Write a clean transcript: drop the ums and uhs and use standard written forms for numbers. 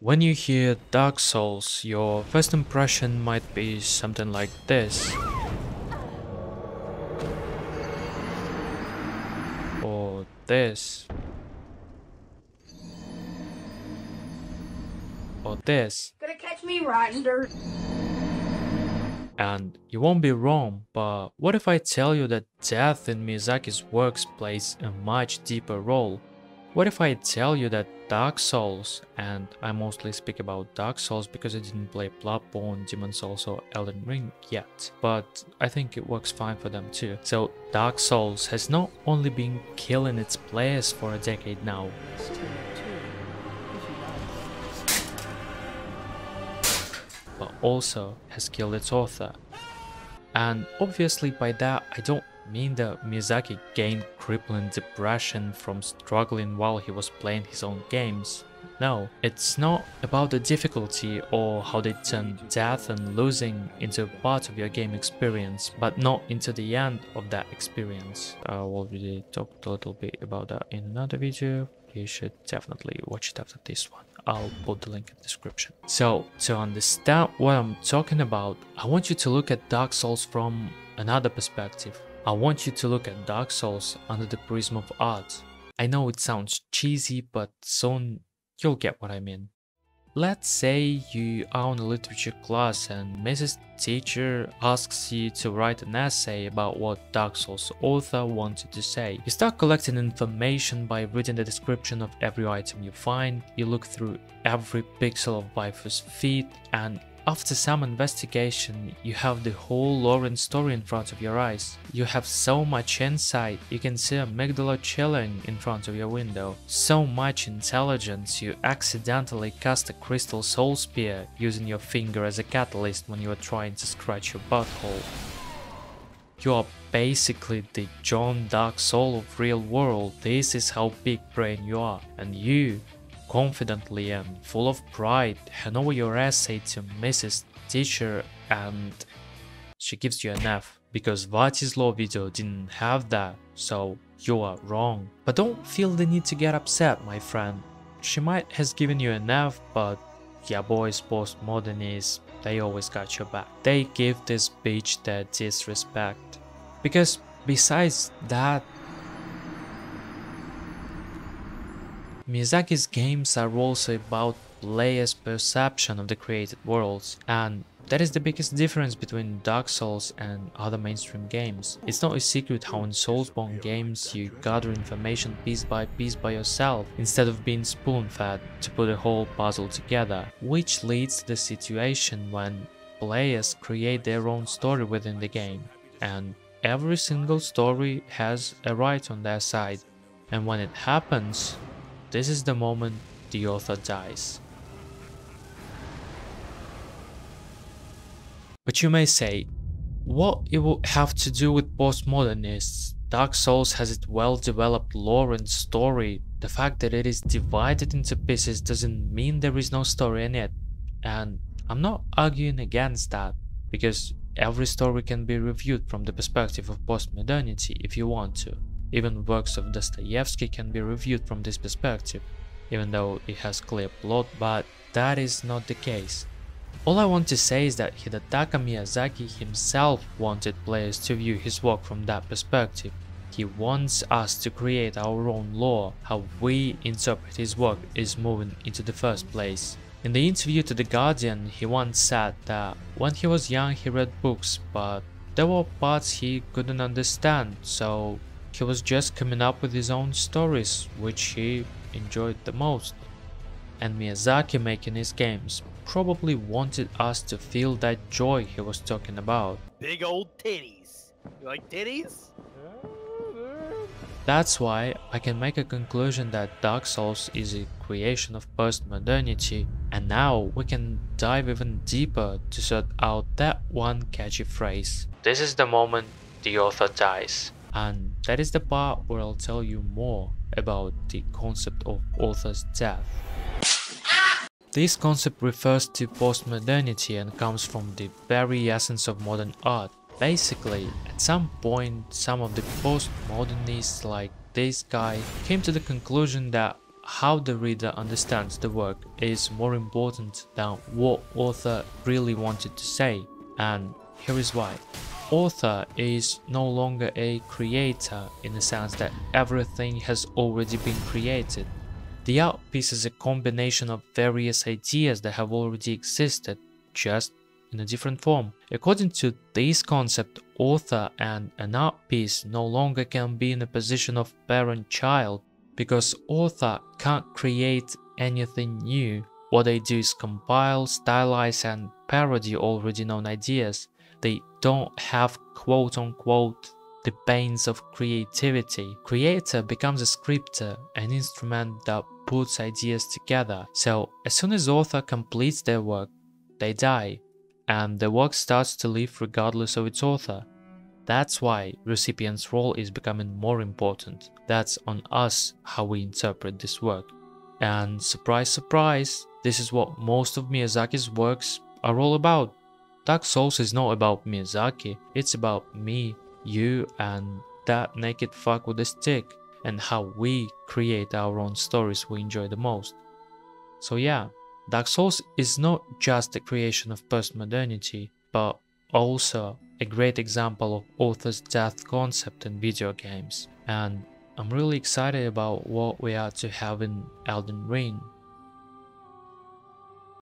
When you hear Dark Souls, your first impression might be something like this. Or this. Or this. Gonna catch me riding dirt. And you won't be wrong, but what if I tell you that death in Miyazaki's works plays a much deeper role? What if I tell you that Dark Souls, and I mostly speak about Dark Souls because I didn't play Bloodborne, Demon Souls or Elden Ring yet, but I think it works fine for them too. So Dark Souls has not only been killing its players for a decade now, but also has killed its author. And obviously by that I don't mean that Miyazaki gained crippling depression from struggling while he was playing his own games. No, it's not about the difficulty or how they turn death and losing into a part of your game experience, but not into the end of that experience. I already talked a little bit about that in another video. You should definitely watch it after this one. I'll put the link in the description. So, to understand what I'm talking about, I want you to look at Dark Souls from another perspective. I want you to look at Dark Souls under the prism of art. I know it sounds cheesy, but soon you'll get what I mean. Let's say you are on a literature class and Mrs. Teacher asks you to write an essay about what Dark Souls author wanted to say. You start collecting information by reading the description of every item you find, you look through every pixel of waifu's feet, and after some investigation, you have the whole lore and story in front of your eyes. You have so much insight, you can see a amygdala chilling in front of your window. So much intelligence, you accidentally cast a crystal soul spear using your finger as a catalyst when you are trying to scratch your butthole. You are basically the John Dark Soul of real world. This is how big brain you are. And you, confidently and full of pride, hand over your essay to Mrs. Teacher and she gives you an F because Vati's Law video didn't have that, so you are wrong. But don't feel the need to get upset, my friend. She might has given you an F, but yeah boys, postmodernists, they always got your back. They give this bitch their disrespect. Because besides that, Miyazaki's games are also about players' perception of the created worlds, and that is the biggest difference between Dark Souls and other mainstream games. It's not a secret how in Soulsborne games you gather information piece by yourself, instead of being spoon-fed to put a whole puzzle together, which leads to the situation when players create their own story within the game, and every single story has a right on their side, and when it happens, this is the moment the author dies. But you may say, what it will have to do with postmodernists? Dark Souls has its well-developed lore and story. The fact that it is divided into pieces doesn't mean there is no story in it. And I'm not arguing against that, because every story can be reviewed from the perspective of postmodernity if you want to. Even works of Dostoevsky can be reviewed from this perspective, even though it has clear plot, but that is not the case. All I want to say is that Hidetaka Miyazaki himself wanted players to view his work from that perspective. He wants us to create our own lore. How we interpret his work is moving into the first place. In the interview to The Guardian, he once said that when he was young he read books, but there were parts he couldn't understand, so he was just coming up with his own stories, which he enjoyed the most. And Miyazaki making his games probably wanted us to feel that joy he was talking about. Big old titties. You like titties? That's why I can make a conclusion that Dark Souls is a creation of postmodernity, and now we can dive even deeper to sort out that one catchy phrase. This is the moment the author dies. And that is the part where I'll tell you more about the concept of author's death. This concept refers to postmodernity and comes from the very essence of modern art. Basically, at some point, some of the postmodernists like this guy came to the conclusion that how the reader understands the work is more important than what author really wanted to say, and here is why. Author is no longer a creator in the sense that everything has already been created. The art piece is a combination of various ideas that have already existed, just in a different form. According to this concept, author and an art piece no longer can be in a position of parent-child, because author can't create anything new. What they do is compile, stylize and parody already known ideas. They don't have quote-unquote the pains of creativity. Creator becomes a scripter, an instrument that puts ideas together. So as soon as author completes their work, they die, and the work starts to live regardless of its author. That's why recipient's role is becoming more important. That's on us how we interpret this work. And surprise, surprise, this is what most of Miyazaki's works are all about. Dark Souls is not about Miyazaki, it's about me, you, and that naked fuck with a stick, and how we create our own stories we enjoy the most. So yeah, Dark Souls is not just a creation of postmodernity, but also a great example of author's death concept in video games. And I'm really excited about what we are to have in Elden Ring.